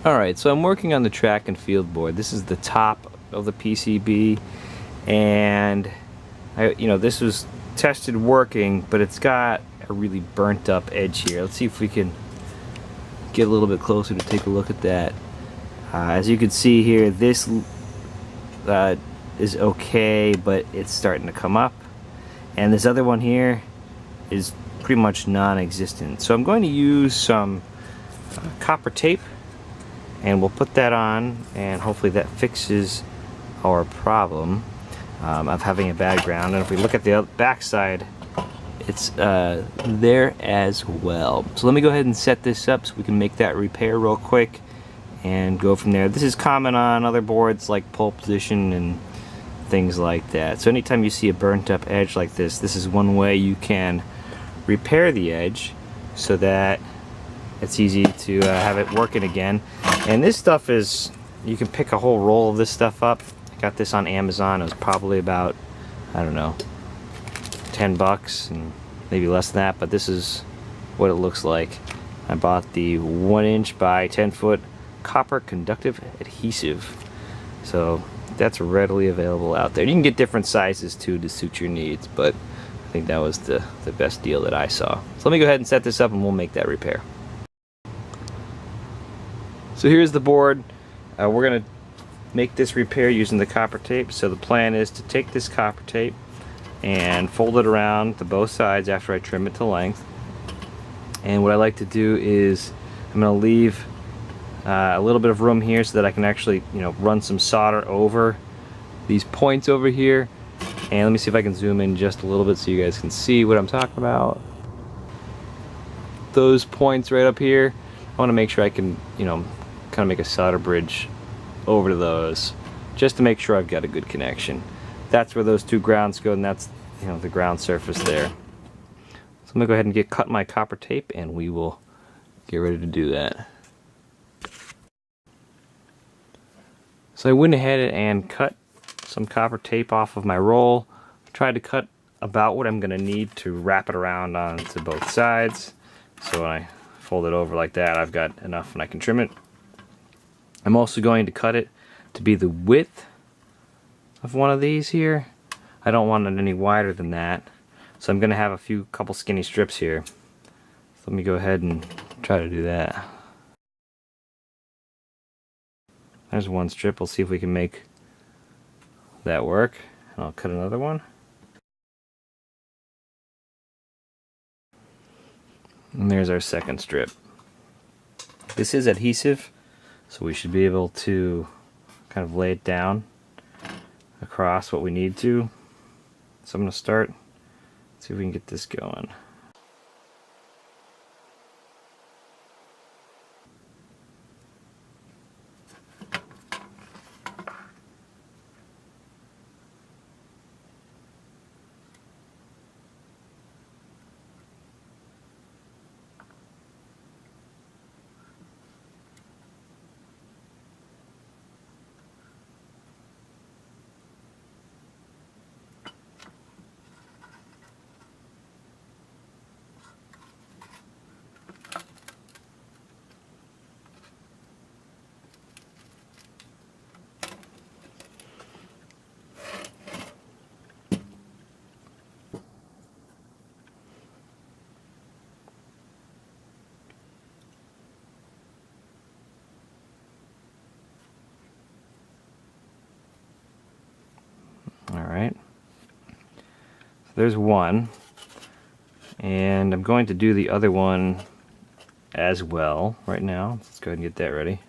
Alright, so I'm working on the track and field board. This is the top of the PCB, and this was tested working, but it's got a really burnt up edge here. Let's see if we can get a little bit closer to take a look at that. As you can see here, this is okay, but it's starting to come up, and this other one here is pretty much non-existent. So I'm going to use some copper tape, and we'll put that on, and hopefully that fixes our problem of having a bad ground. And if we look at the back side, it's there as well. So let me go ahead and set this up so we can make that repair real quick and go from there. This is common on other boards like pole position and things like that. So anytime you see a burnt up edge like this is one way you can repair the edge so that it's easy to have it working again. And this stuff is, you can pick a whole roll of this stuff up. I got this on Amazon. It was probably about, I don't know, 10 bucks and maybe less than that, but this is what it looks like. I bought the 1" by 10" copper conductive adhesive. So that's readily available out there. You can get different sizes too to suit your needs, but I think that was the best deal that I saw. So let me go ahead and set this up and we'll make that repair. So here's the board. We're going to make this repair using the copper tape. So the plan is to take this copper tape and fold it around to both sides after I trim it to length. And what I like to do is I'm going to leave a little bit of room here so that I can actually, run some solder over these points over here. And let me see if I can zoom in just a little bit so you guys can see what I'm talking about. Those points right up here, I want to make sure I can, kind of make a solder bridge over to those just to make sure I've got a good connection. That's where those two grounds go, and that's the ground surface there. So I'm gonna go ahead and cut my copper tape, and we will get ready to do that. So I went ahead and cut some copper tape off of my roll. Tried to cut about what I'm gonna need to wrap it around onto both sides. So when I fold it over like that, I've got enough and I can trim it. I'm also going to cut it to be the width of one of these here. I don't want it any wider than that. So I'm going to have a couple skinny strips here. So let me go ahead and try to do that. There's one strip. We'll see if we can make that work. And I'll cut another one. And there's our second strip. This is adhesive, so we should be able to kind of lay it down across what we need to. So I'm going to start, see if we can get this going. Alright, so there's one, and I'm going to do the other one as well right now. Let's go ahead and get that ready.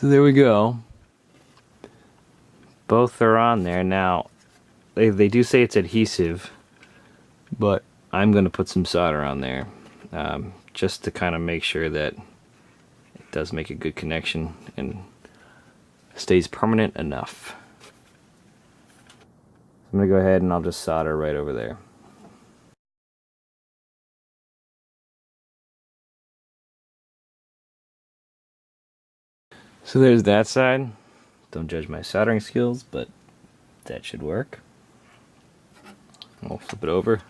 So there we go. Both are on there. Now, they do say it's adhesive, but I'm going to put some solder on there just to kind of make sure that it does make a good connection and stays permanent enough. I'm going to go ahead and I'll just solder right over there. So there's that side. Don't judge my soldering skills, but that should work. We'll flip it over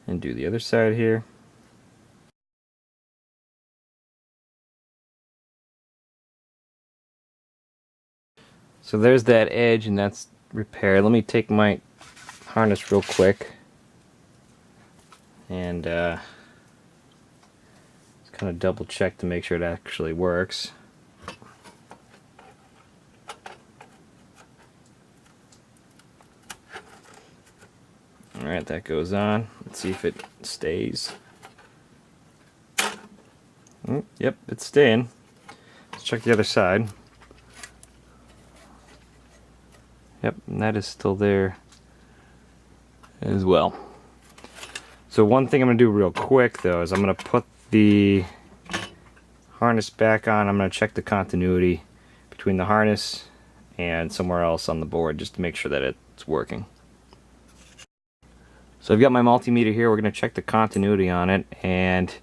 and do the other side here. So there's that edge, and that's repaired. Let me take my harness real quick and just kind of double check to make sure it actually works. Alright, that goes on. Let's see if it stays. Yep, it's staying. Let's check the other side. Yep, and that is still there as well. So one thing I'm going to do real quick though is I'm going to put the harness back on. I'm going to check the continuity between the harness and somewhere else on the board just to make sure that it's working. So I've got my multimeter here. We're going to check the continuity on it, and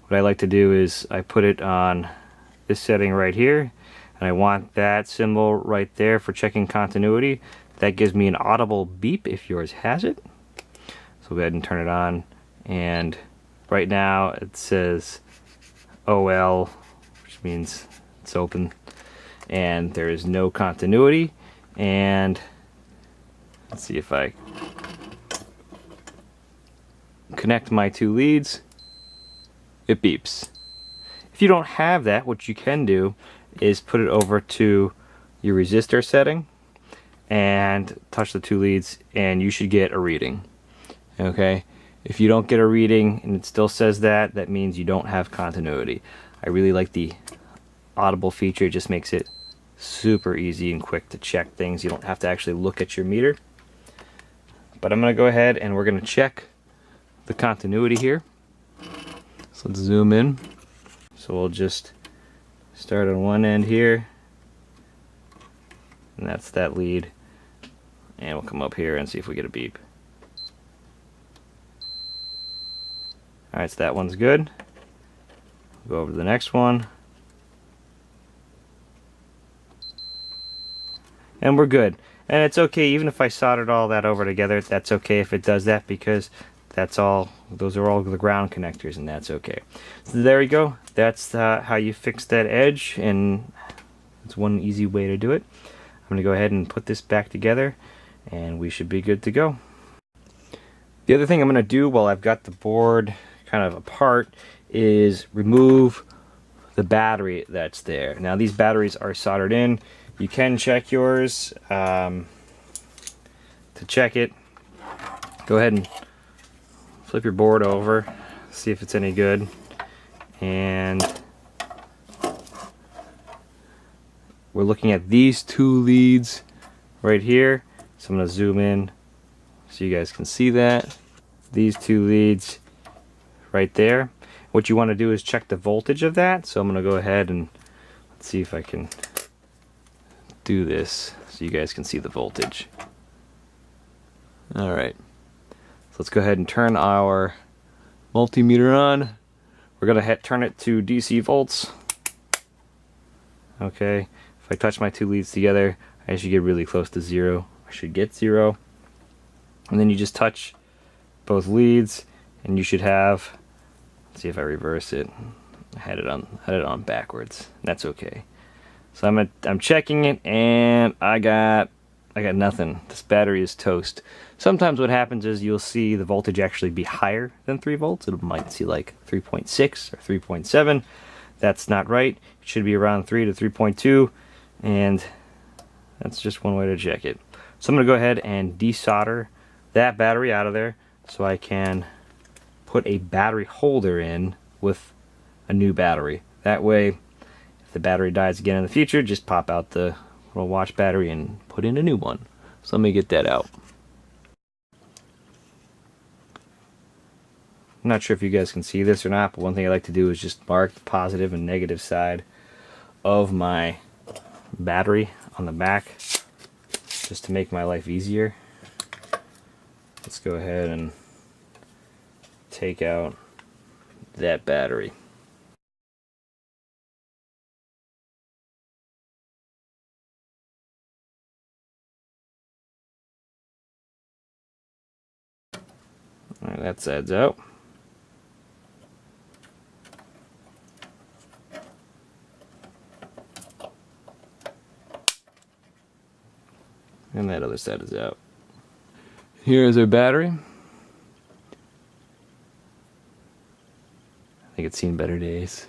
what I like to do is I put it on this setting right here, and I want that symbol right there for checking continuity. That gives me an audible beep if yours has it. So go ahead and turn it on, and right now it says OL, which means it's open, and there is no continuity. And let's see if I connect my two leads, it beeps. If you don't have that, what you can do is put it over to your resistor setting and touch the two leads, and you should get a reading. Okay, if you don't get a reading and it still says that, that means you don't have continuity. I really like the audible feature. It just makes it super easy and quick to check things. You don't have to actually look at your meter. But I'm going to go ahead and we're going to check the continuity here. So let's zoom in. So we'll just start on one end here, and that's that lead, and we'll come up here and see if we get a beep. Alright, so that one's good. We'll go over to the next one, and we're good. And it's okay even if I soldered all that over together. That's okay if it does that, because those are all the ground connectors, and that's okay. So there you go. That's how you fix that edge, and it's one easy way to do it. I'm going to go ahead and put this back together, and we should be good to go. The other thing I'm going to do while I've got the board kind of apart is remove the battery that's there. Now these batteries are soldered in. You can check yours. To check it, go ahead and flip your board over, see if it's any good, and we're looking at these two leads right here. So I'm going to zoom in so you guys can see that. These two leads right there. What you want to do is check the voltage of that. So I'm going to go ahead and let's see if I can do this so you guys can see the voltage. Alright. Let's go ahead and turn our multimeter on. We're going to turn it to DC volts. Okay, if I touch my two leads together, I should get really close to 0. I should get 0. And then you just touch both leads, and you should have, let's see if I reverse it. I had it on backwards. That's okay. So I'm checking it, and I got nothing. This battery is toast. Sometimes what happens is you'll see the voltage actually be higher than 3 volts. It might see like 3.6 or 3.7. That's not right. It should be around 3 to 3.2, and that's just one way to check it. So I'm going to go ahead and desolder that battery out of there so I can put a battery holder in with a new battery. That way, if the battery dies again in the future, just pop out the little watch battery and put in a new one. So let me get that out. I'm not sure if you guys can see this or not, but one thing I like to do is just mark the positive and negative side of my battery on the back, just to make my life easier. Let's go ahead and take out that battery. All right, that side's out. And that other side is out. Here's our battery. I think it's seen better days.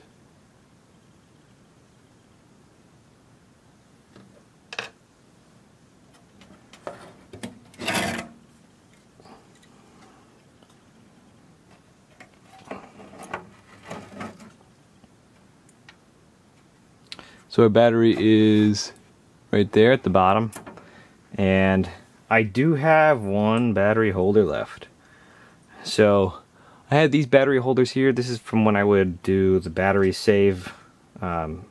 So our battery is right there at the bottom. And I do have one battery holder left. So I had these battery holders here. This is from when I would do the battery save mod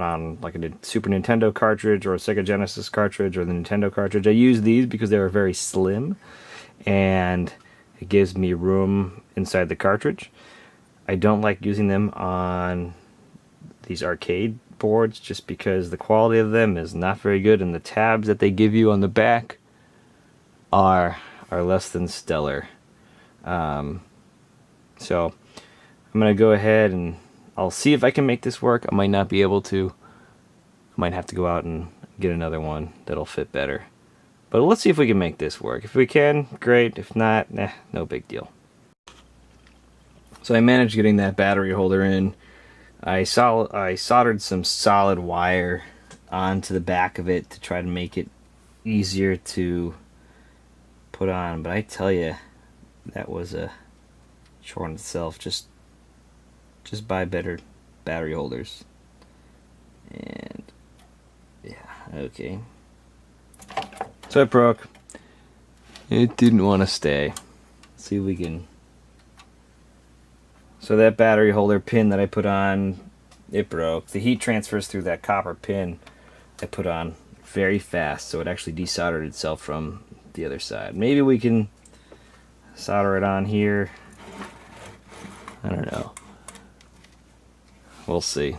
on like a Super Nintendo cartridge or a Sega Genesis cartridge or the Nintendo cartridge. I use these because they are very slim and it gives me room inside the cartridge. I don't like using them on these arcade boards just because the quality of them is not very good, and the tabs that they give you on the back are less than stellar. So I'm gonna go ahead and I'll see if I can make this work. I might not be able to. I might have to go out and get another one that'll fit better. But let's see if we can make this work. If we can, great. If not, no big deal. So I managed getting that battery holder in. I soldered some solid wire onto the back of it to try to make it easier to put on, but I tell you, that was a chore in itself. Just buy better battery holders. And yeah, okay. So it broke. It didn't want to stay. Let's see if we can. So that battery holder pin that I put on, it broke. The heat transfers through that copper pin I put on very fast, so it actually desoldered itself from the other side. Maybe we can solder it on here. I don't know. We'll see.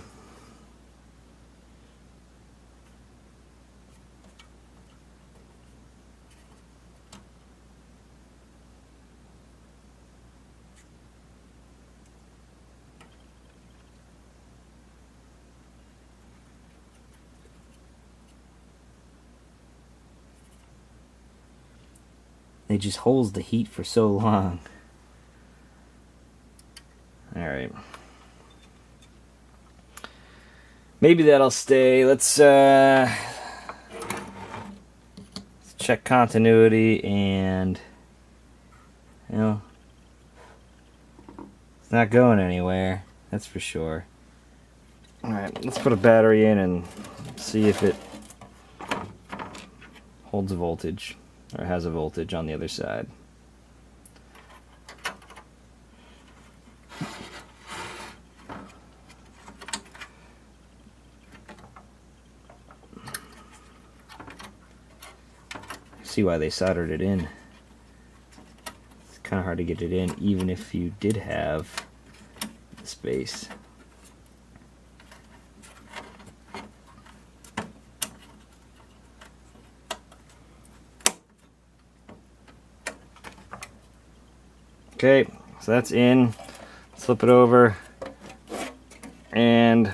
It just holds the heat for so long. Alright. Maybe that'll stay. Let's check continuity, and you know, it's not going anywhere, that's for sure. Alright, let's put a battery in and see if it holds a voltage. Or has a voltage on the other side. See why they soldered it in. It's kind of hard to get it in, even if you did have the space. Okay, so that's in. Flip it over and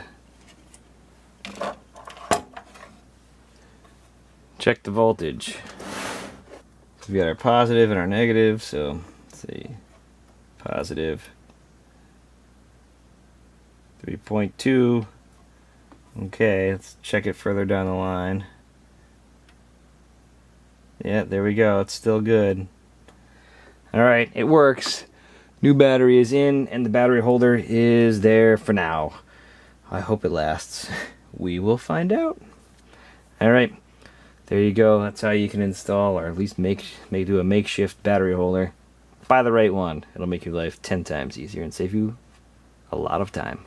check the voltage. So we got our positive and our negative, so let's see. Positive 3.2. Okay, let's check it further down the line. Yeah, there we go. It's still good. Alright, it works. New battery is in, and the battery holder is there for now. I hope it lasts. We will find out. Alright, there you go. That's how you can install, or at least do a makeshift battery holder. Buy the right one. It'll make your life 10 times easier and save you a lot of time.